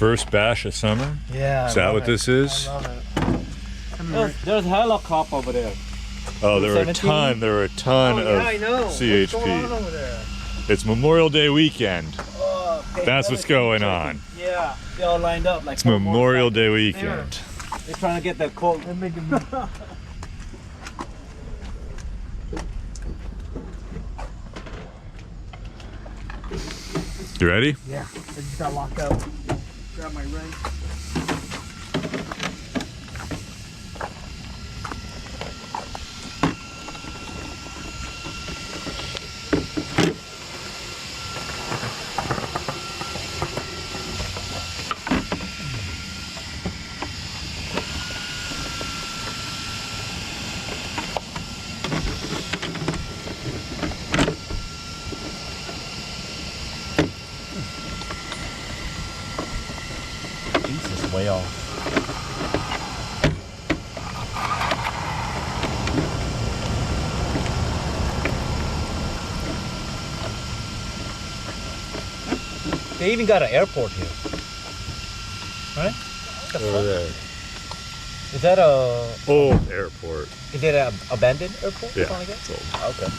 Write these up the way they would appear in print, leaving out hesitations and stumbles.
first bash of summer? Yeah. Is that what this is? I love it. There's a helicopter over there. Oh, there were a 17? ton. There were a ton of I know. CHP. What's going on over there? It's Memorial Day weekend. Oh, That's what's going on. Yeah, they all lined up like. It's Memorial Day weekend. They're trying to get the quote. They're making You ready? Yeah. I just got locked up. Grab my ring. Jesus, way off. They even got an airport here, right? Over there. Is that a? Old airport. Is it an abandoned airport? Yeah. Something like that? It's old. Okay.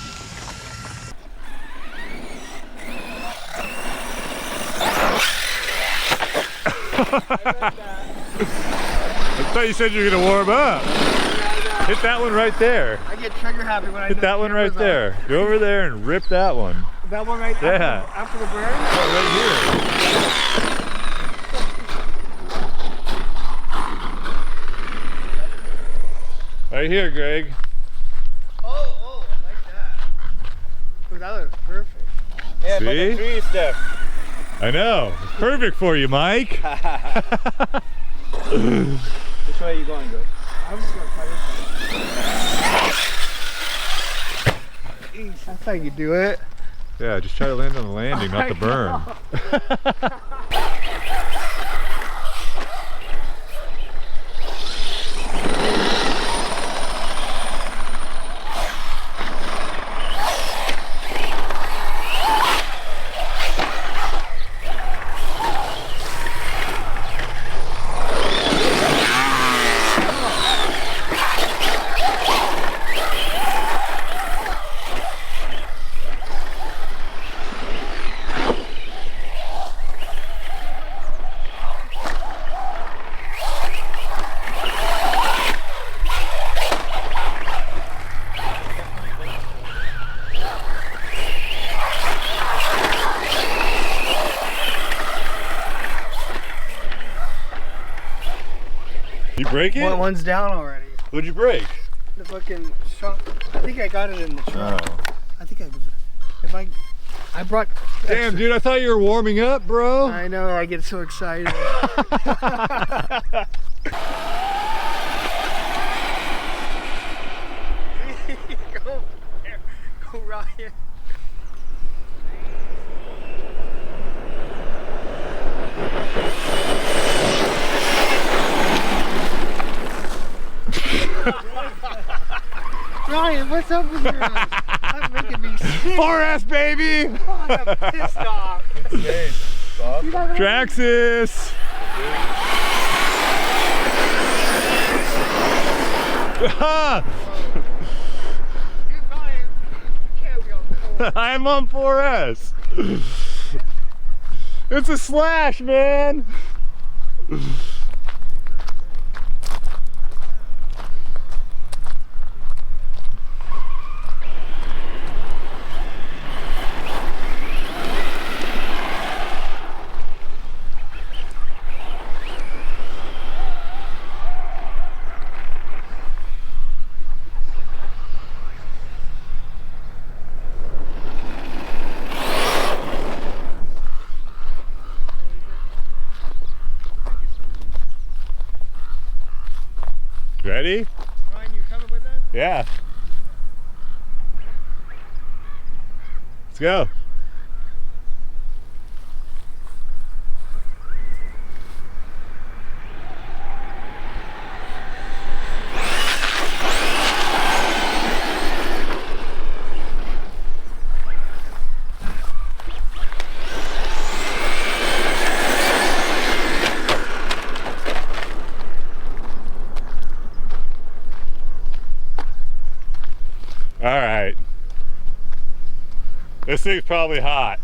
I thought you said you were gonna warm up. Hit that one right there. I get trigger happy when I Hit that one right there. Go over there and rip that one. That one right there? Yeah. After the burn? Right here, Greg. Oh, I like that. Ooh, that looks perfect. Yeah, but See? the tree is there. I know. It's perfect for you, Mike. Which way are you going, Greg? I'm just gonna try this one. That's how you do it. Yeah, just try to land on the landing, not the burn. You break it? One's down already. What'd you break? The fucking shot. I think I got it in the truck. Oh. I think I brought. Damn, dude, I thought you were warming up, bro. I know, I get so excited. Go Ryan. Ryan, what's up with your that's making me sick. 4S, baby! Oh, I'm pissed off. Traxxas! Dude, Ryan, you can't be on 4. I'm on 4S. It's a slash, man. Ready? Ryan, you coming with us? Yeah. Let's go. This thing's probably hot.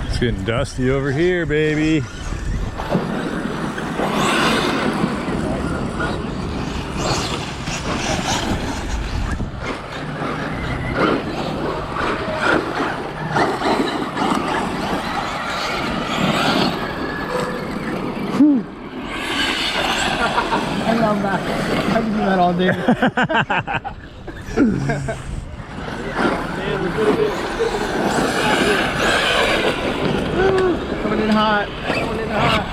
It's getting dusty over here, baby. I love that. I can do that all day. Coming in hot. Coming in hot.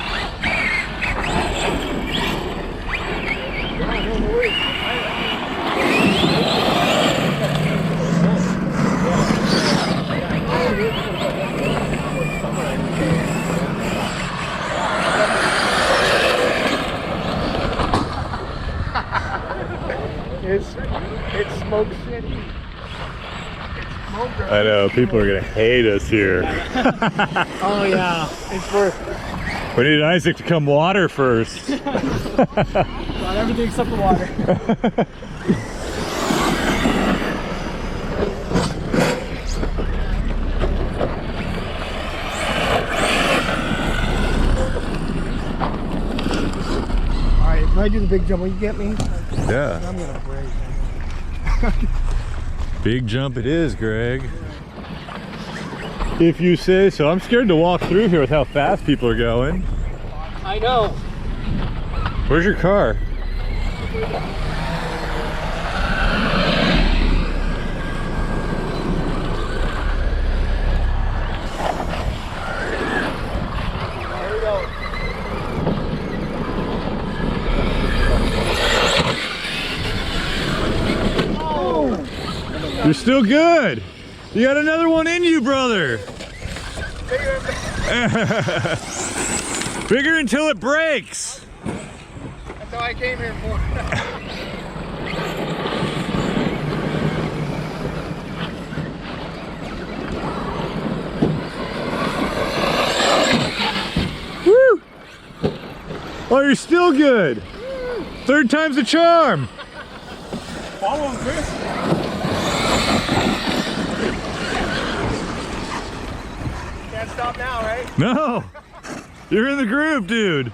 It's Smoke City. It's Smoke. I know, people are gonna hate us here. Oh yeah, it's for We need Isaac to come water first. not everything except the water. All right, if I do the big jump, will you get me? Yeah. I'm gonna break. Big jump it is, Greg. If you say so. I'm scared to walk through here with how fast people are going. I know. Where's your car? Here we go. You're still good. You got another one in you, brother. Bigger until it breaks. That's all I came here for. Woo! Oh, you're still good. Third time's the charm. Follow him, Chris. Can't stop now, right? No. You're in the group, dude.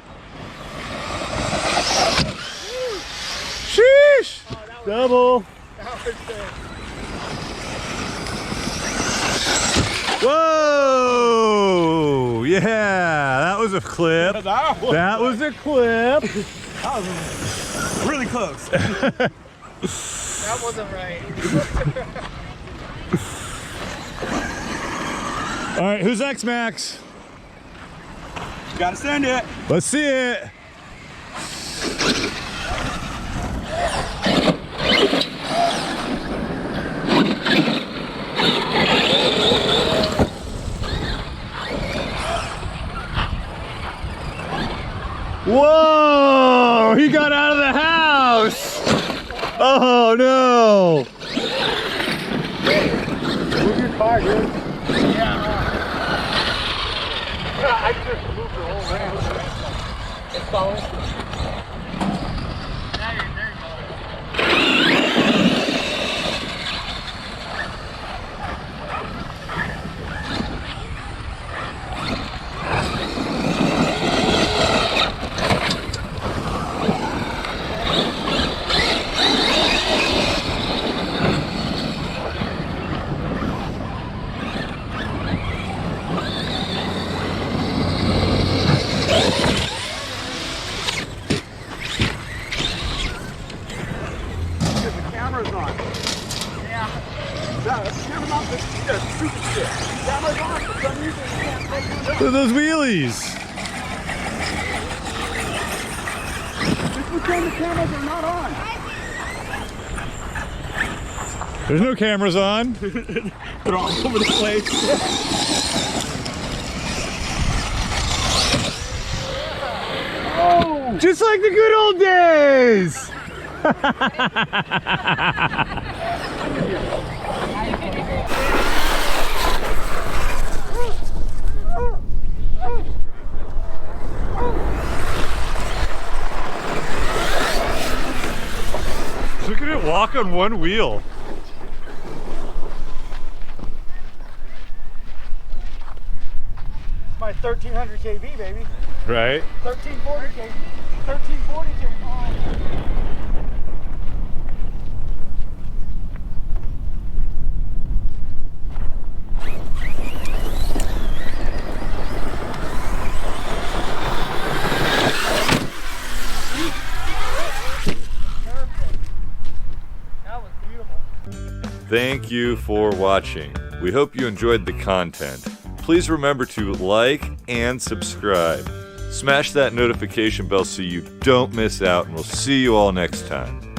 Sheesh. Oh, Double. that was good. Whoa! Yeah, that was a clip. That was a clip. That was really close. That wasn't right. All right, who's next, Max? You gotta send it. Let's see it. Whoa! He got out of the house! Oh no! Move your car, dude. Yeah. I just moved the whole ramp. It's following. There you go. Look at those wheelies. Just pretend the cameras are not on. There's no cameras on. They're all over the place. Oh! Just like the good old days. Look at it walk on one wheel. It's my 1300 kV, baby. Right? 1340 kV. 1340 kV. Thank you for watching. We hope you enjoyed the content. Please remember to like and subscribe. Smash that notification bell so you don't miss out, and we'll see you all next time.